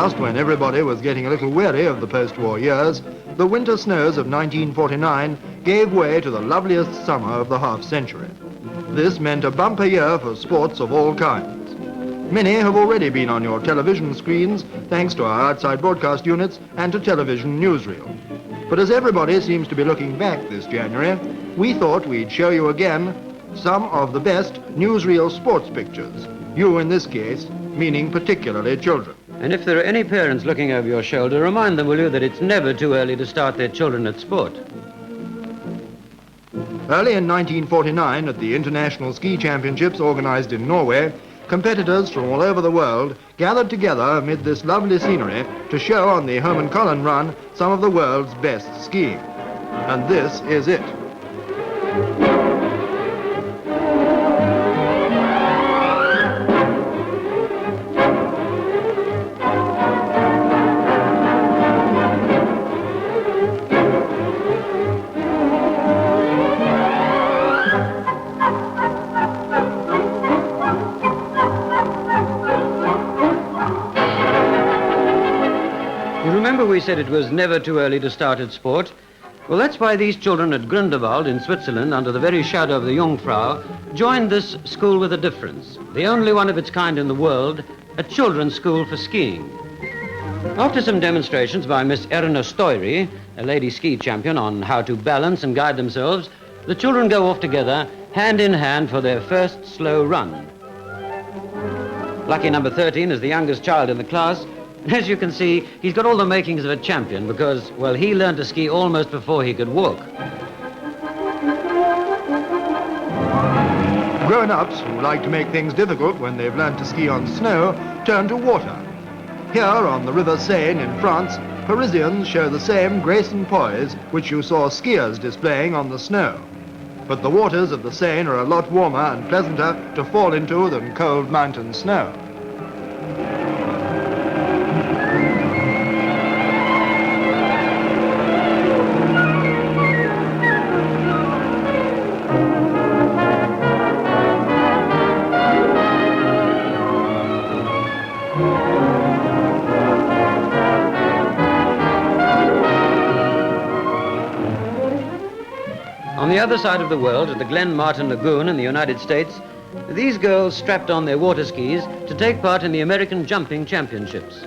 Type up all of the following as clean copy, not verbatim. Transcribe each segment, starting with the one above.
Just when everybody was getting a little weary of the post-war years, the winter snows of 1949 gave way to the loveliest summer of the half-century. This meant a bumper year for sports of all kinds. Many have already been on your television screens thanks to our outside broadcast units and to television newsreel. But as everybody seems to be looking back this January, we thought we'd show you again some of the best newsreel sports pictures. You, in this case, meaning particularly children. And if there are any parents looking over your shoulder, remind them, will you, that it's never too early to start their children at sport. Early in 1949, at the International Ski Championships organised in Norway, competitors from all over the world gathered together amid this lovely scenery to show on the Holmenkollen run some of the world's best skiing. And this is it. We said it was never too early to start at sport. Well, that's why these children at Grindelwald in Switzerland, under the very shadow of the Jungfrau, joined this school with a difference. The only one of its kind in the world, a children's school for skiing. After some demonstrations by Miss Erna Stoyri, a lady ski champion, on how to balance and guide themselves, the children go off together, hand in hand, for their first slow run. Lucky number 13 is the youngest child in the class. As you can see, he's got all the makings of a champion because, well, he learned to ski almost before he could walk. Grown-ups who like to make things difficult when they've learned to ski on snow turn to water. Here on the River Seine in France, Parisians show the same grace and poise which you saw skiers displaying on the snow. But the waters of the Seine are a lot warmer and pleasanter to fall into than cold mountain snow. On the other side of the world, at the Glen Martin Lagoon in the United States, these girls strapped on their water skis to take part in the American Jumping Championships.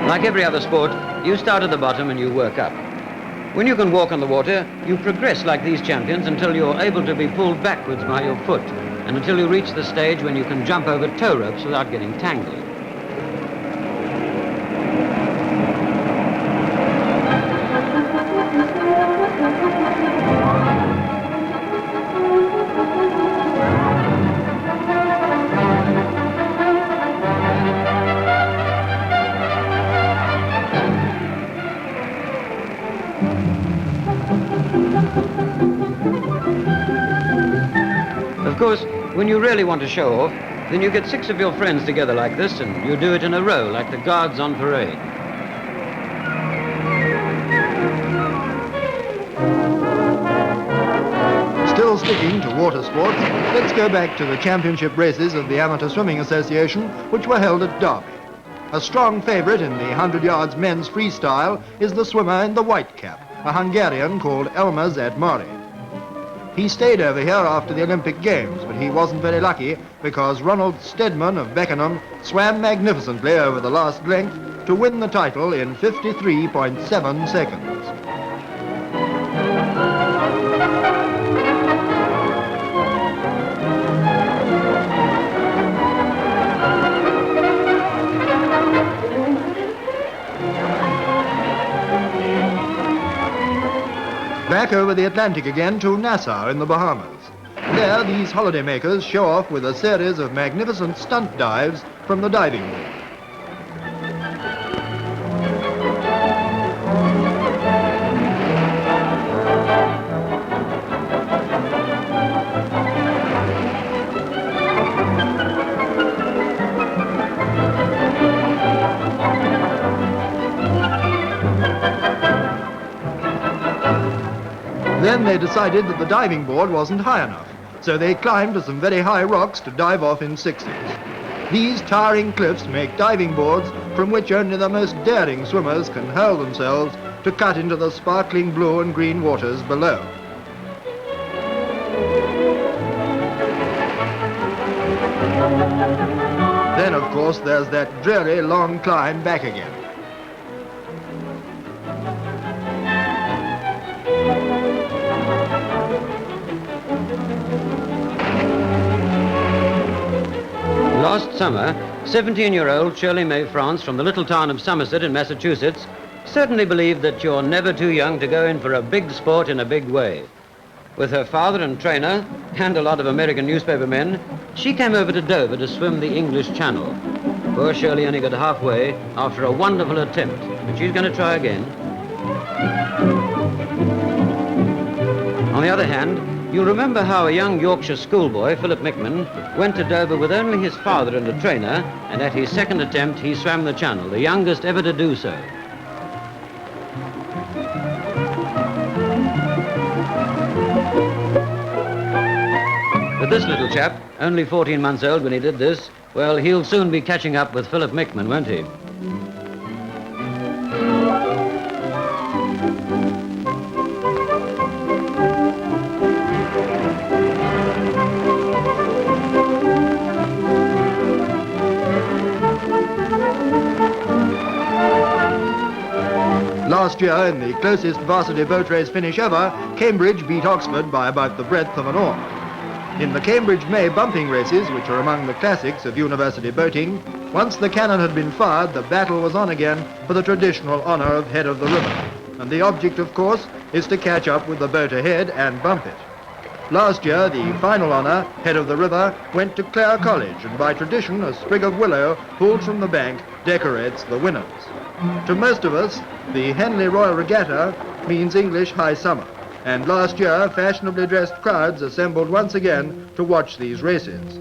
Like every other sport, you start at the bottom and you work up. When you can walk on the water, you progress like these champions until you're able to be pulled backwards by your foot, and until you reach the stage when you can jump over tow ropes without getting tangled. Of course, when you really want to show off, then you get 6 of your friends together like this and you do it in a row like the guards on parade. Still sticking to water sports, let's go back to the championship races of the Amateur Swimming Association, which were held at Derby. A strong favourite in the 100 yards men's freestyle is the swimmer in the white cap, a Hungarian called Elmaz Admari. He stayed over here after the Olympic Games, but he wasn't very lucky because Ronald Stedman of Beckenham swam magnificently over the last length to win the title in 53.7 seconds. Back over the Atlantic again to Nassau in the Bahamas. There, these holidaymakers show off with a series of magnificent stunt dives from the diving board. Then they decided that the diving board wasn't high enough, so they climb to some very high rocks to dive off in sixes. These towering cliffs make diving boards from which only the most daring swimmers can hurl themselves to cut into the sparkling blue and green waters below. Then, of course, there's that dreary long climb back again. Last summer, 17-year-old Shirley May France from the little town of Somerset in Massachusetts certainly believed that you're never too young to go in for a big sport in a big way. With her father and trainer, and a lot of American newspaper men, she came over to Dover to swim the English Channel. Poor Shirley only got halfway after a wonderful attempt, but she's going to try again. On the other hand, you'll remember how a young Yorkshire schoolboy, Phillip Mickman, went to Dover with only his father and a trainer, and at his second attempt he swam the Channel, the youngest ever to do so. But this little chap, only 14 months old when he did this, well, he'll soon be catching up with Phillip Mickman, won't he? Last year, in the closest varsity boat race finish ever, Cambridge beat Oxford by about the breadth of an oar. In the Cambridge May bumping races, which are among the classics of university boating, once the cannon had been fired, the battle was on again for the traditional honour of head of the river. And the object, of course, is to catch up with the boat ahead and bump it. Last year, the final honour, head of the river, went to Clare College, and by tradition, a sprig of willow pulled from the bank decorates the winners. To most of us, the Henley Royal Regatta means English high summer, and last year fashionably dressed crowds assembled once again to watch these races.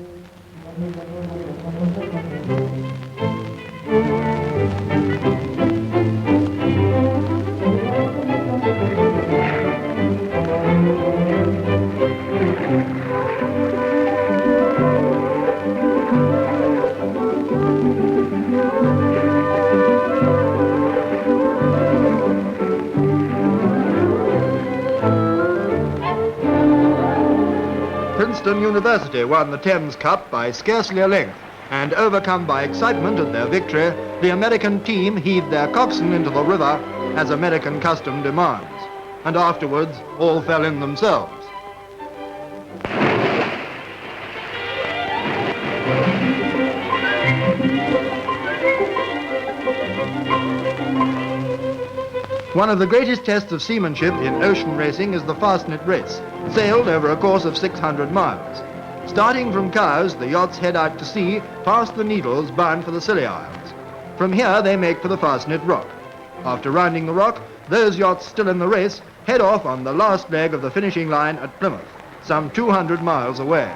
Princeton University won the Thames Cup by scarcely a length, and overcome by excitement at their victory, the American team heaved their coxswain into the river as American custom demands, and afterwards all fell in themselves. One of the greatest tests of seamanship in ocean racing is the Fastnet race, sailed over a course of 600 miles. Starting from Cowes, the yachts head out to sea past the Needles bound for the Scilly Isles. From here they make for the Fastnet Rock. After rounding the rock, those yachts still in the race head off on the last leg of the finishing line at Plymouth, some 200 miles away.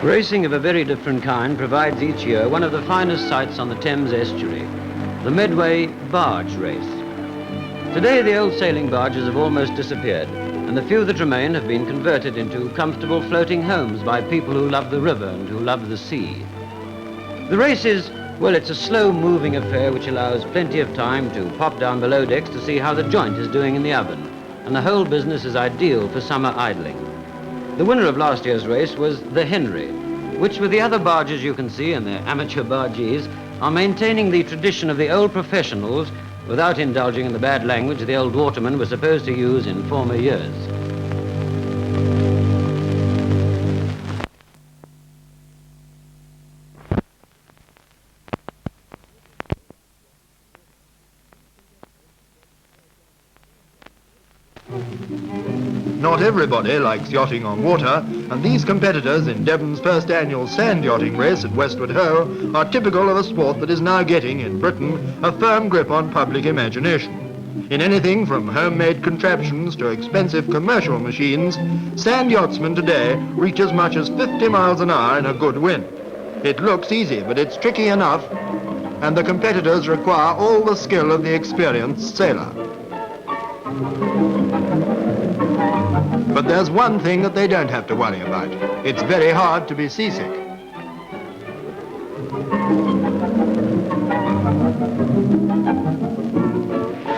Racing of a very different kind provides each year one of the finest sights on the Thames estuary, the Medway barge race. Today the old sailing barges have almost disappeared, and the few that remain have been converted into comfortable floating homes by people who love the river and who love the sea. The race is, well, it's a slow-moving affair which allows plenty of time to pop down below decks to see how the joint is doing in the oven, and the whole business is ideal for summer idling. The winner of last year's race was the Henry, which with the other barges you can see and their amateur bargees are maintaining the tradition of the old professionals without indulging in the bad language the old watermen were supposed to use in former years. Not everybody likes yachting on water, and these competitors in Devon's first annual sand yachting race at Westward Ho are typical of a sport that is now getting, in Britain, a firm grip on public imagination. In anything from homemade contraptions to expensive commercial machines, sand yachtsmen today reach as much as 50 miles an hour in a good wind. It looks easy, but it's tricky enough, and the competitors require all the skill of the experienced sailor. But there's one thing that they don't have to worry about. It's very hard to be seasick.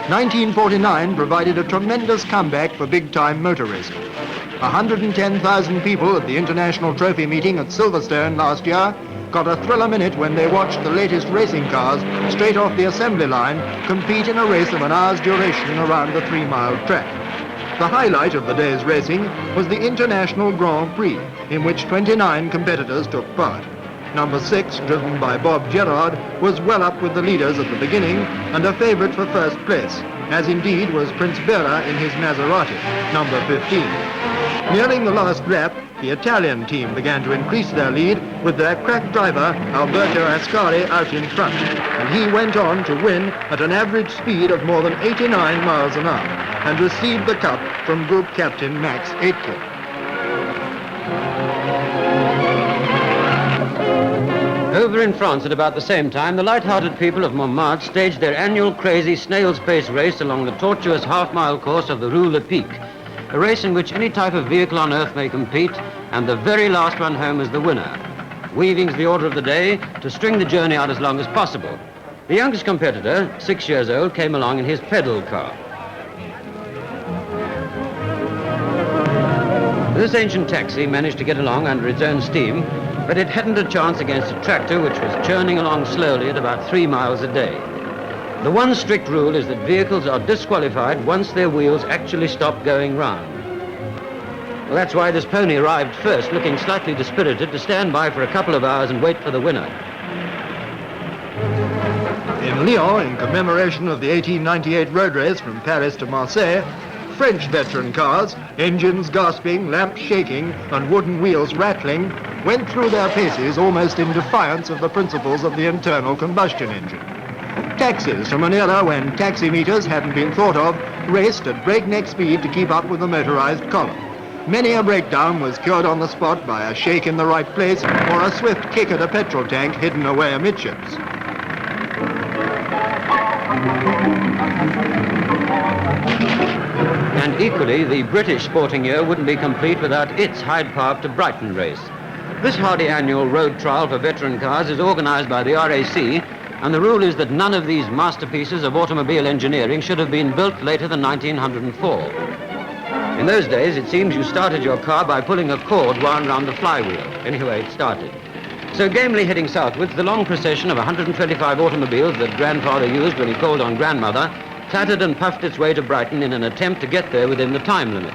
"1949 provided a tremendous comeback for big-time motor racing. 110,000 people at the International Trophy meeting at Silverstone last year got a thrill a minute when they watched the latest racing cars straight off the assembly line compete in a race of an hour's duration around the 3-mile track. The highlight of the day's racing was the International Grand Prix, in which 29 competitors took part. Number 6, driven by Bob Gerard, was well up with the leaders at the beginning and a favourite for first place, as indeed was Prince Bera in his Maserati, number 15. Nearing the last lap, the Italian team began to increase their lead with their crack driver, Alberto Ascari, out in front, and he went on to win at an average speed of more than 89 miles an hour and received the cup from group captain Max Aitken. Over in France at about the same time, the light-hearted people of Montmartre staged their annual crazy snail's pace race along the tortuous half-mile course of the Rue Le Pic, a race in which any type of vehicle on earth may compete, and the very last one home is the winner. Weaving's the order of the day to string the journey out as long as possible. The youngest competitor, 6 years old, came along in his pedal car. This ancient taxi managed to get along under its own steam, but it hadn't a chance against a tractor which was churning along slowly at about 3 miles a day. The one strict rule is that vehicles are disqualified once their wheels actually stop going round. Well, that's why this pony arrived first, looking slightly dispirited, to stand by for a couple of hours and wait for the winner. In Lyon, in commemoration of the 1898 road race from Paris to Marseille, French veteran cars, engines gasping, lamps shaking, and wooden wheels rattling, went through their paces almost in defiance of the principles of the internal combustion engine. Taxis from an era when taximeters hadn't been thought of raced at breakneck speed to keep up with the motorized column. Many a breakdown was cured on the spot by a shake in the right place or a swift kick at a petrol tank hidden away amidships. And equally, the British sporting year wouldn't be complete without its Hyde Park to Brighton race. This hardy annual road trial for veteran cars is organised by the RAC, and the rule is that none of these masterpieces of automobile engineering should have been built later than 1904. In those days, it seems you started your car by pulling a cord wound round the flywheel. Anyway, it started. So gamely heading southwards, the long procession of 125 automobiles that grandfather used when he called on grandmother clattered and puffed its way to Brighton in an attempt to get there within the time limit.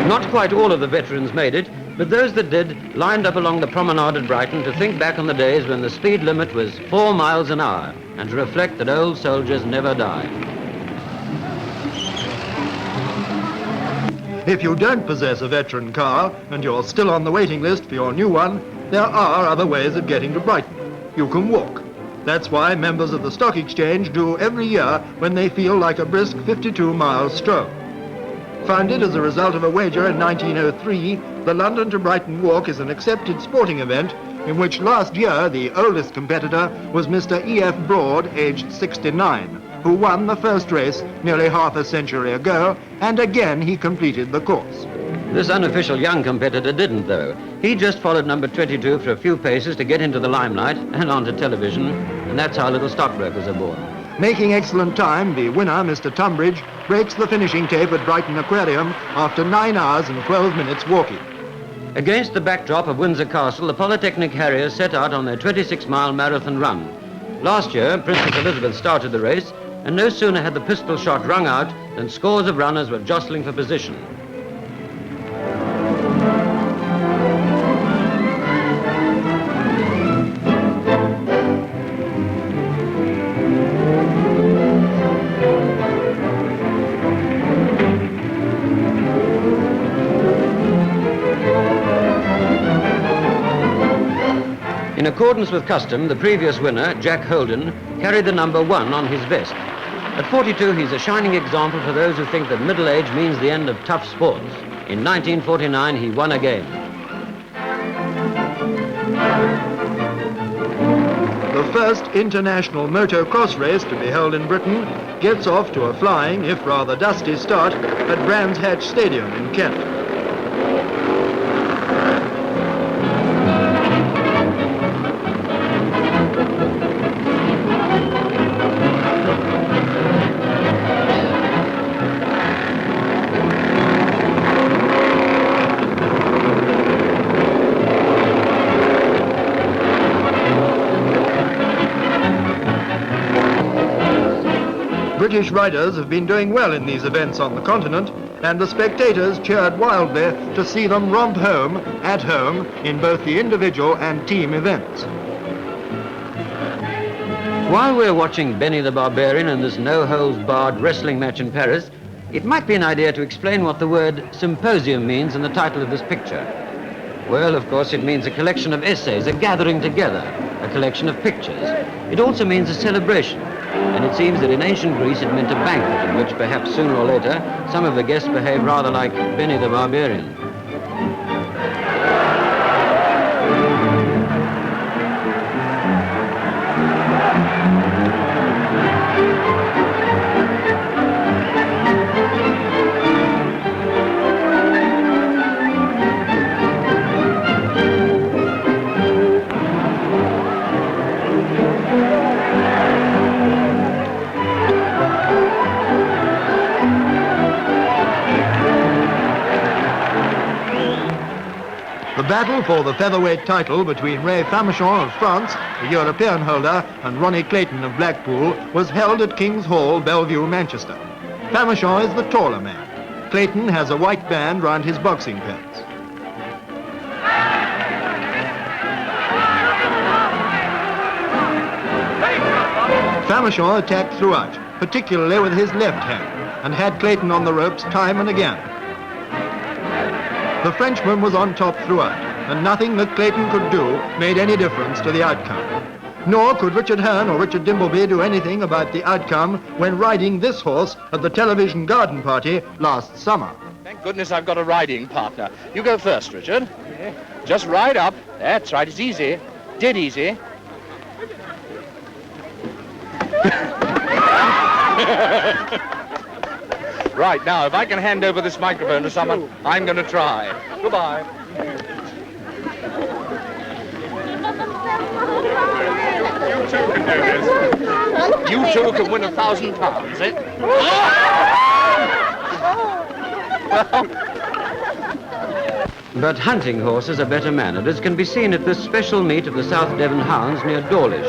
Not quite all of the veterans made it, but those that did lined up along the promenade at Brighton to think back on the days when the speed limit was 4 miles an hour and to reflect that old soldiers never die. If you don't possess a veteran car and you're still on the waiting list for your new one, there are other ways of getting to Brighton. You can walk. That's why members of the Stock Exchange do every year when they feel like a brisk 52-mile stroll. Founded as a result of a wager in 1903, the London to Brighton Walk is an accepted sporting event in which last year the oldest competitor was Mr. E.F. Broad, aged 69, who won the first race nearly half a century ago, and again he completed the course. This unofficial young competitor didn't, though. He just followed number 22 for a few paces to get into the limelight and onto television, and that's how little stockbrokers are born. Making excellent time, the winner, Mr. Tunbridge, breaks the finishing tape at Brighton Aquarium after 9 hours and 12 minutes walking. Against the backdrop of Windsor Castle, the Polytechnic Harriers set out on their 26-mile marathon run. Last year, Princess Elizabeth started the race, and no sooner had the pistol shot rung out and scores of runners were jostling for position. In accordance with custom, the previous winner, Jack Holden, carried the number 1 on his vest. At 42, he's a shining example for those who think that middle age means the end of tough sports. In 1949, he won again. The first international moto-cross race to be held in Britain gets off to a flying, if rather dusty, start at Brands Hatch Stadium in Kent. British riders have been doing well in these events on the continent, and the spectators cheered wildly to see them romp home, at home, in both the individual and team events. While we're watching Benny the Barbarian and this no-holds-barred wrestling match in Paris, it might be an idea to explain what the word symposium means in the title of this picture. Well, of course, it means a collection of essays, a gathering together, a collection of pictures. It also means a celebration. And it seems that in ancient Greece it meant a banquet in which perhaps sooner or later some of the guests behaved rather like Benny the Barbarian. The battle for the featherweight title between Famechon of France, the European holder, and Ronnie Clayton of Blackpool was held at King's Hall, Bellevue, Manchester. Famechon is the taller man. Clayton has a white band round his boxing pants. Famechon attacked throughout, particularly with his left hand, and had Clayton on the ropes time and again. The Frenchman was on top throughout, and nothing that Clayton could do made any difference to the outcome. Nor could Richard Hearn or Richard Dimbleby do anything about the outcome when riding this horse at the television garden party last summer. Thank goodness I've got a riding partner. You go first, Richard. Just ride up. That's right, it's easy. Dead easy. Right, now, if I can hand over this microphone to someone, I'm going to try. Goodbye. You two can do this. You two can win £1,000, eh? But hunting horses are better mannered, as can be seen at this special meet of the South Devon hounds near Dawlish.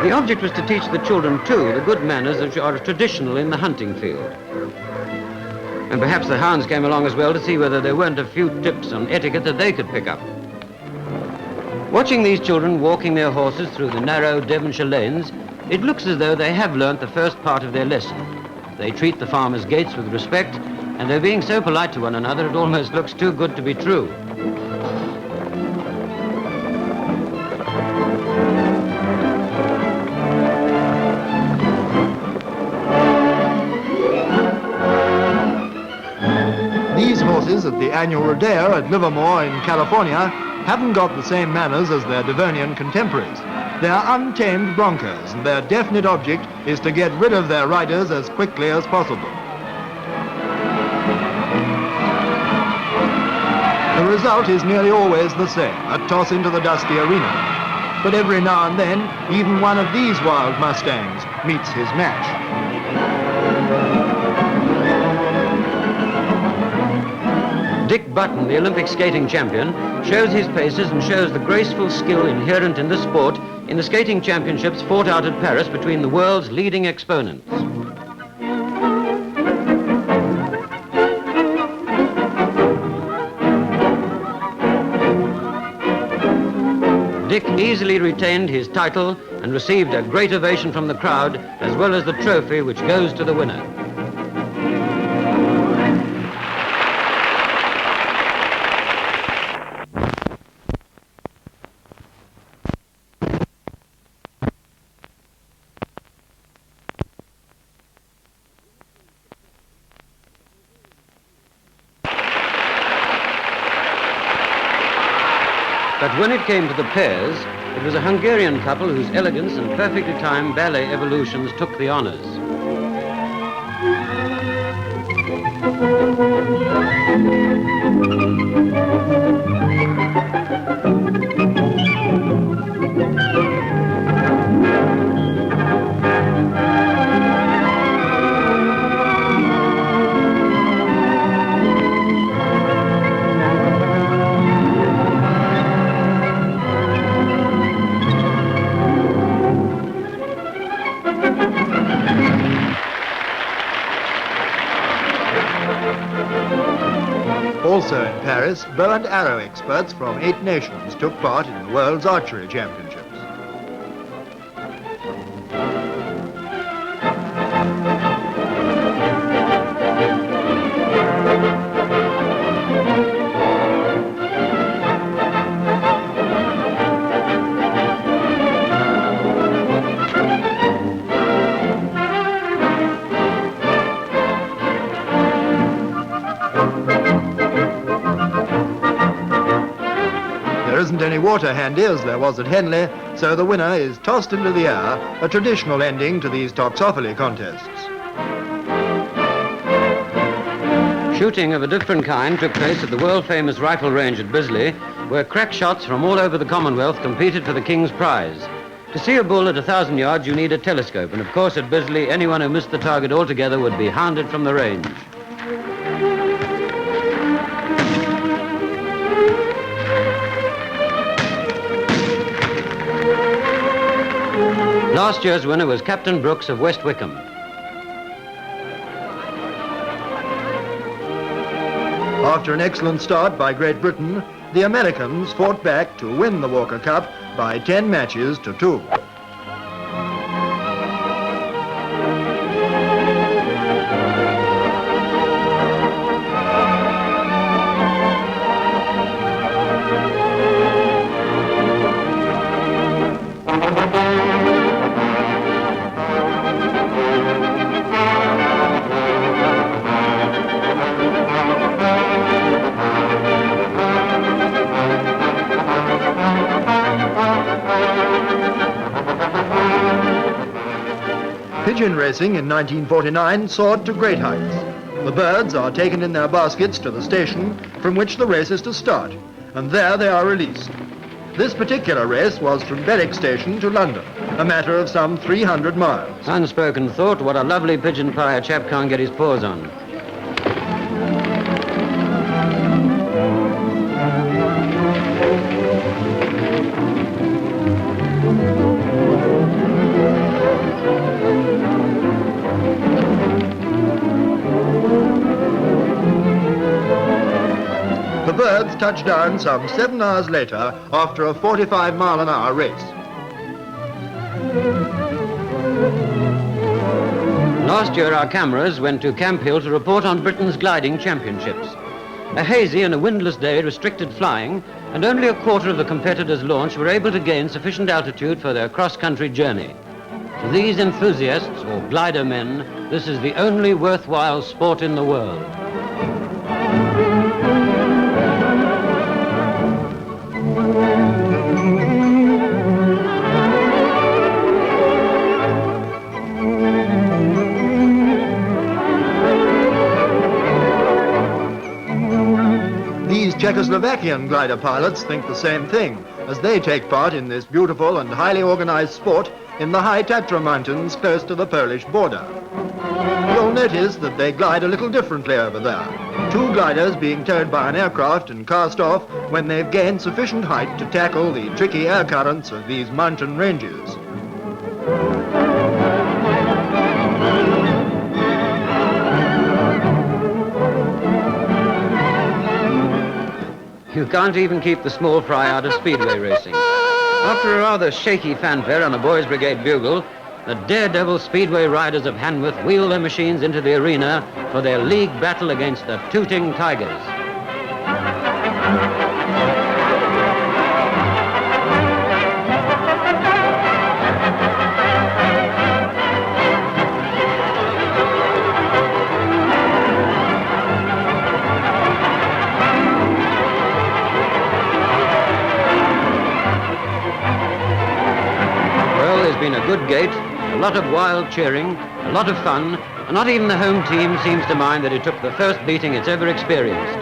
The object was to teach the children, too, the good manners which are traditional in the hunting field. And perhaps the hounds came along as well to see whether there weren't a few tips on etiquette that they could pick up. Watching these children walking their horses through the narrow Devonshire lanes, it looks as though they have learnt the first part of their lesson. They treat the farmers' gates with respect, and they're being so polite to one another it almost looks too good to be true. These horses at the annual rodeo at Livermore in California haven't got the same manners as their Devonian contemporaries. They are untamed broncos, and their definite object is to get rid of their riders as quickly as possible. The result is nearly always the same, a toss into the dusty arena. But every now and then, even one of these wild Mustangs meets his match. Dick Button, the Olympic skating champion, shows his paces and shows the graceful skill inherent in the sport in the skating championships fought out at Paris between the world's leading exponents. Dick easily retained his title and received a great ovation from the crowd, as well as the trophy which goes to the winner. But when it came to the pairs, it was a Hungarian couple whose elegance and perfectly timed ballet evolutions took the honors. Also in Paris, bow and arrow experts from 8 nations took part in the World's Archery Championships. There isn't any water handy as there was at Henley, so the winner is tossed into the air, a traditional ending to these toxophily contests. Shooting of a different kind took place at the world-famous rifle range at Bisley, where crack shots from all over the Commonwealth competed for the King's Prize. To see a bull at 1,000 yards, you need a telescope, and of course at Bisley, anyone who missed the target altogether would be hounded from the range. Last year's winner was Captain Brooks of West Wickham. After an excellent start by Great Britain, the Americans fought back to win the Walker Cup by 10 matches to 2. Pigeon racing in 1949 soared to great heights. The birds are taken in their baskets to the station from which the race is to start, and there they are released. This particular race was from Berwick Station to London, a matter of some 300 miles. Unspoken thought, what a lovely pigeon pie a chap can't get his paws on. The birds touched down some 7 hours later after a 45-mile-an-hour race. Last year our cameras went to Camp Hill to report on Britain's gliding championships. A hazy and a windless day restricted flying, and only a quarter of the competitors launched were able to gain sufficient altitude for their cross-country journey. To these enthusiasts, or glider men, this is the only worthwhile sport in the world. These Czechoslovakian glider pilots think the same thing, as they take part in this beautiful and highly organized sport in the high Tatra mountains close to the Polish border. You'll notice that they glide a little differently over there, 2 gliders being towed by an aircraft and cast off when they've gained sufficient height to tackle the tricky air currents of these mountain ranges. You can't even keep the small fry out of speedway racing. After a rather shaky fanfare on a boys' brigade bugle, the daredevil speedway riders of Hanworth wheel their machines into the arena for their league battle against the Tooting Tigers. Been a good gate, a lot of wild cheering, a lot of fun, and not even the home team seems to mind that it took the first beating it's ever experienced.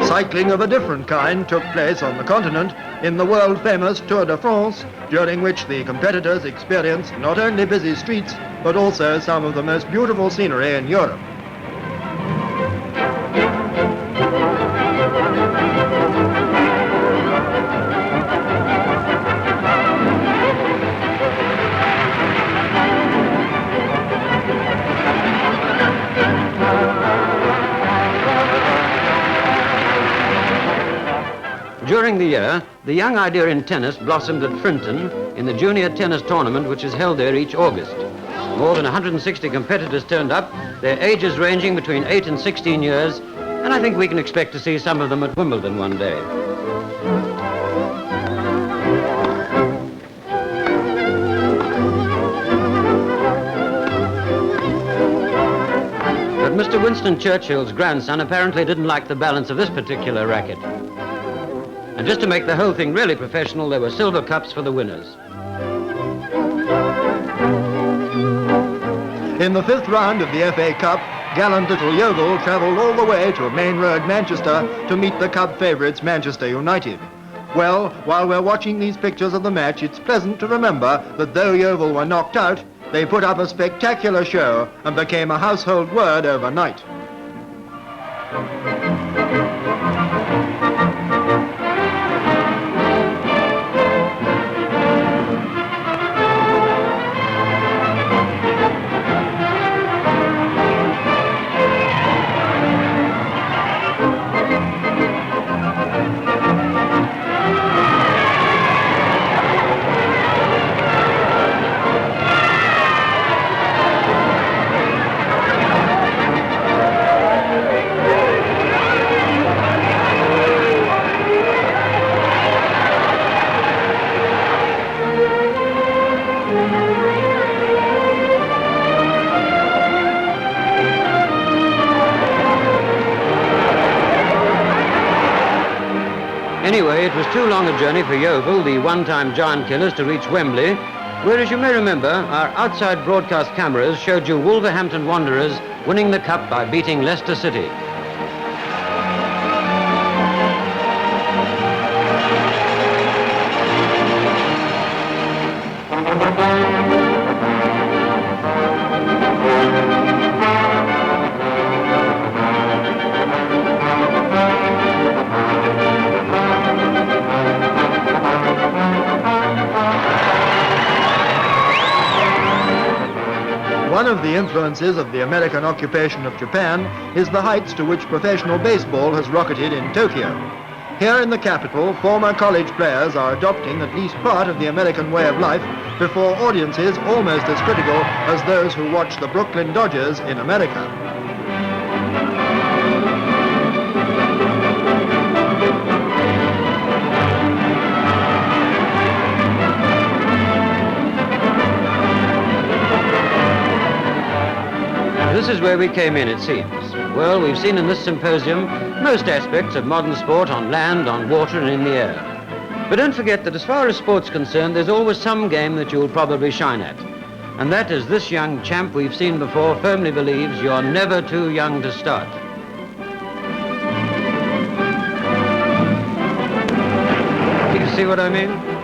Cycling of a different kind took place on the continent in the world-famous Tour de France, during which the competitors experienced not only busy streets, but also some of the most beautiful scenery in Europe. During the year, the young idea in tennis blossomed at Frinton in the junior tennis tournament which is held there each August. More than 160 competitors turned up, their ages ranging between 8 and 16 years, and I think we can expect to see some of them at Wimbledon one day. But Mr. Winston Churchill's grandson apparently didn't like the balance of this particular racket. And just to make the whole thing really professional, there were silver cups for the winners. In the 5th round of the FA Cup, gallant little Yeovil travelled all the way to Main Road, Manchester, to meet the Cup favourites Manchester United. Well, while we're watching these pictures of the match, it's pleasant to remember that though Yeovil were knocked out, they put up a spectacular show and became a household word overnight. Anyway, it was too long a journey for Yeovil, the one-time giant killers, to reach Wembley, where, as you may remember, our outside broadcast cameras showed you Wolverhampton Wanderers winning the Cup by beating Leicester City. One of the influences of the American occupation of Japan is the heights to which professional baseball has rocketed in Tokyo. Here in the capital, former college players are adopting at least part of the American way of life before audiences almost as critical as those who watch the Brooklyn Dodgers in America. This is where we came in, it seems. Well, we've seen in this symposium most aspects of modern sport on land, on water, and in the air. But don't forget that as far as sport's concerned, there's always some game that you'll probably shine at. And that, as this young champ we've seen before firmly believes, you're never too young to start. Do you see what I mean?